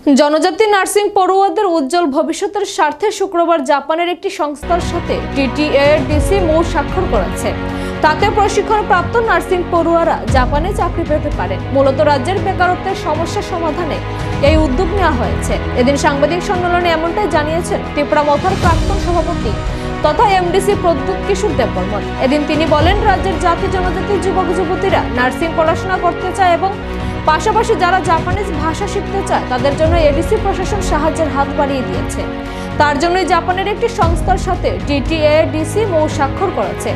জনজাতি নার্সিং পড়ুয়াদের উজ্জ্বল ভবিষ্যতের স্বার্থে শুক্রবার জাপানের একটি সংস্থার সাথে টিটিএডিসি মৌ স্বাক্ষর করেছে। তাতে প্রশিক্ষণপ্রাপ্ত নার্সিং পড়ুয়ারা জাপানে চাকরি পেতে পারে। মূলত রাজ্যের বেকারত্বের সমস্যা সমাধানে এই উদ্যোগ নেওয়া হয়েছে। এদিন সাংবাদিক সম্মেলনে এমনটাই জানিয়েছেন ত্রিপুরা মথার প্রাক্তন সভাপতি তথা এমডিসি প্রদ্যুৎ কিশোর দেববর্মন। এদিন তিনি বলেন, রাজ্যের জাতি জনজাতি যুবক যুবতীরা নার্সিং পড়াশোনা করতে চায় এবং পাশাপাশি যারা জাপানিজ ভাষা শিখতে চায় তাদের জন্য এডিসি প্রশাসন সাহায্যের হাত বাড়িয়ে দিয়েছে। তার জন্যই জাপানের একটি সংস্থার সাথে টিটিএডিসি মৌ স্বাক্ষর করেছে।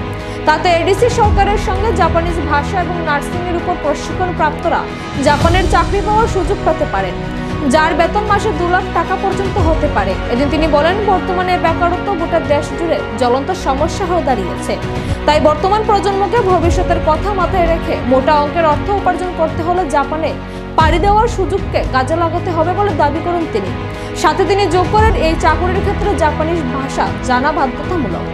তাতে এডিসি সরকারের সঙ্গে জাপানিজ ভাষা এবং নার্সিং এর উপর প্রশিক্ষণ প্রাপ্তরা জাপানের চাকরি পাওয়ার সুযোগ পেতে পারেন, যার বেতন মাসে 2 লাখ টাকা পর্যন্ত হতে পারে। এদিন তিনি বলেন, বর্তমানে বেকারত্ব গোটা দেশ জুড়ে জ্বলন্ত সমস্যা হয়ে দাঁড়িয়েছে। তাই বর্তমান প্রজন্মকে ভবিষ্যতের কথা মাথায় রেখে মোটা অঙ্কের অর্থ উপার্জন করতে হলে জাপানে পাড়ি দেওয়ার সুযোগকে কাজে লাগাতে হবে বলে দাবি করেন তিনি। সাথে তিনি যোগ করেন, এই চাকুরির ক্ষেত্রে জাপানিজ ভাষা জানা বাধ্যতামূলক।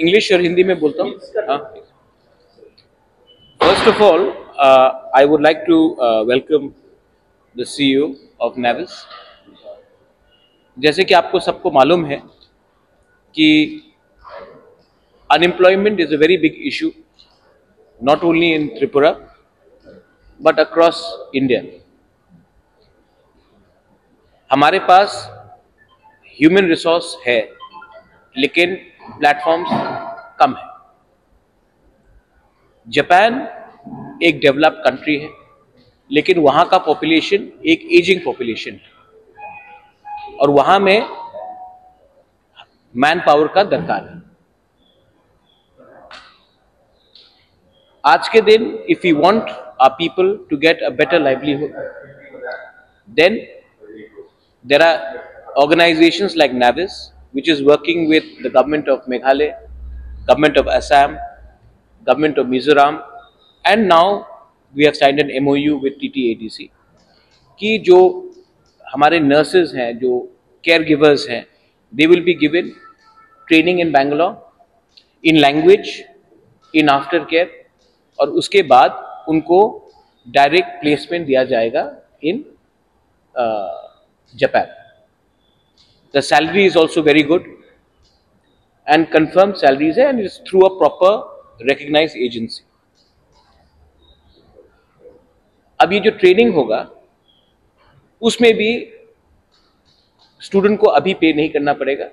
इंग्लिश और हिंदी में बोलता हूँ। First of all I would like to welcome the CEO of NAVIS. जैसे कि आपको सबको मालूम है कि unemployment is a very big issue, not only in Tripura but across India. हमारे पास ह्यूमन रिसोर्स है लेकिन प्लेटफॉर्म्स कम है। जापान एक डेवलप्ड कंट्री है लेकिन वहाँ का पॉपुलेशन एक एजिंग पॉपुलेशन है और वहाँ में मैन पावर का दरकार है। आज के दिन if you want our people to get a better livelihood, then there are organizations like NAVIS which is working with the government of Meghalaya, government of Assam, government of Mizoram, and now we have signed an MOU with TTADC कि जो हमारे nurses हैं, जो caregivers हैं, they will be given training in Bangalore in language, in aftercare, और उसके बाद उनको direct placement दिया जाएगा in Japan. The salary is also very good and confirmed salaries है and it's through a proper recognized agency. अब ये जो ट्रेनिंग होगा उसमें भी स्टूडेंट को अभी पे नहीं करना पड़ेगा।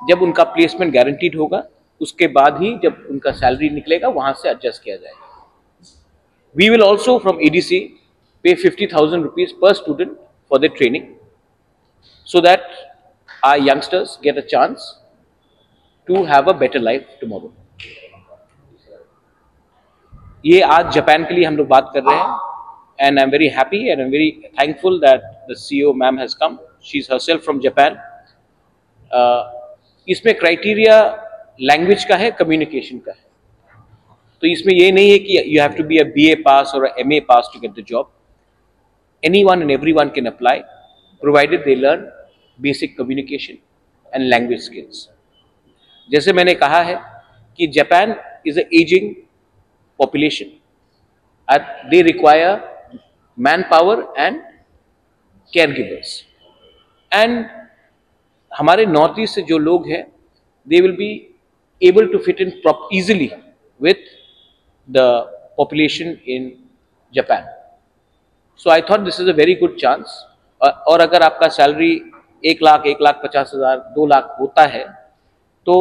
जब उनका प्लेसमेंट गारंटीड होगा उसके बाद ही जब उनका सैलरी निकलेगा वहां से एडजस्ट किया जाएगा। We will also from EDC pay 50,000 rupees per student for their training so that our youngsters get a chance to have a better life tomorrow. ये आज जापान के लिए हम लोग बात कर रहे हैं and I'm very happy and I'm very thankful that the CEO ma'am has come. She's herself from Japan. इसमें क्राइटेरिया लैंग्वेज का है, कम्युनिकेशन का है। तो इसमें ये नहीं है कि you have to be a BA pass or a MA pass to get the job. Anyone and everyone can apply provided they learn basic communication and language skills. जैसे मैंने कहा है कि Japan is a ageing population, they require manpower and caregivers, and हमारे north east से जो लोग हैं they will be able to fit in easily with the population in Japan. So I thought this is a very good chance. और अगर आपका salary 1 lakh, 1,50,000, 2 lakh होता है तो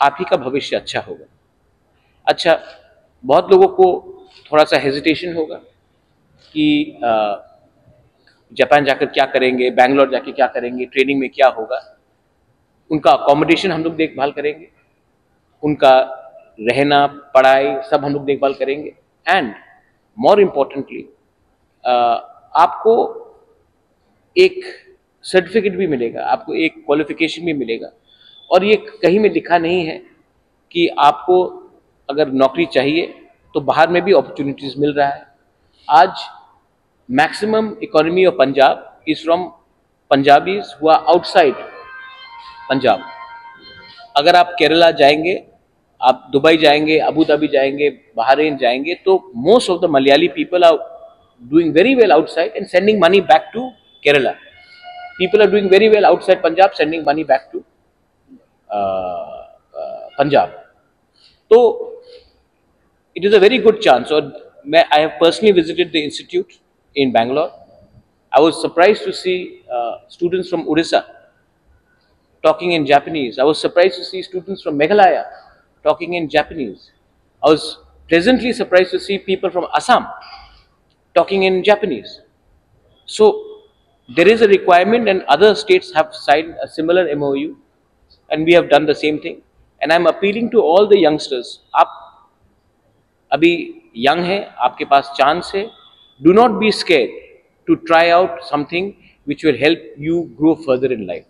आप ही का भविष्य अच्छा होगा। अच्छा, बहुत लोगों को थोड़ा सा हेजिटेशन होगा कि जापान जाकर क्या करेंगे, बैंगलोर जाकर क्या करेंगे, ट्रेनिंग में क्या होगा। उनका अकोमोडेशन हम लोग देखभाल करेंगे, उनका रहना, पढ़ाई सब हम लोग देखभाल करेंगे, एंड मोर इम्पोर्टेंटली आपको एक सर्टिफिकेट भी मिलेगा, आपको एक क्वालिफिकेशन भी मिलेगा। और ये कहीं में लिखा नहीं है कि आपको अगर नौकरी चाहिए तो बाहर में भी अपॉर्चुनिटीज मिल रहा है। आज maximum economy of Punjab is from Punjabis who are outside Punjab. अगर आप केरला जाएंगे, आप दुबई जाएंगे, अबू धाबी जाएंगे, बहरीन जाएंगे, तो most of the Malayali people are doing very well outside and sending money back to Kerala. People are doing very well outside Punjab, sending money back to Punjab. So it is a very good chance. Or I have personally visited the institute in Bangalore. I was surprised to see students from Odisha talking in Japanese. I was surprised to see students from Meghalaya talking in Japanese. I was pleasantly surprised to see people from Assam talking in Japanese. So there is a requirement, and other states have signed a similar MOU, and we have done the same thing. And I'm appealing to all the youngsters. आप अभी young हैं, आपके पास chance है. Do not be scared to try out something which will help you grow further in life.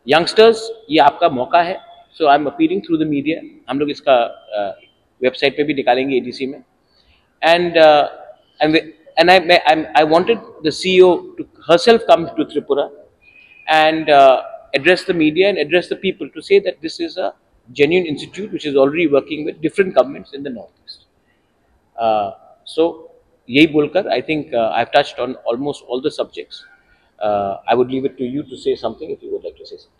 Youngsters, ये आपका मौका है. So I'm appealing through the media. हम लोग इसका वेबसाइट पे भी निकालेंगे ADC में. And I wanted the CEO to herself come to Tripura and address the media and address the people to say that this is a genuine institute which is already working with different governments in the Northeast. So, यही बोलकर, I think I've touched on almost all the subjects. I would leave it to you to say something if you would like to say something.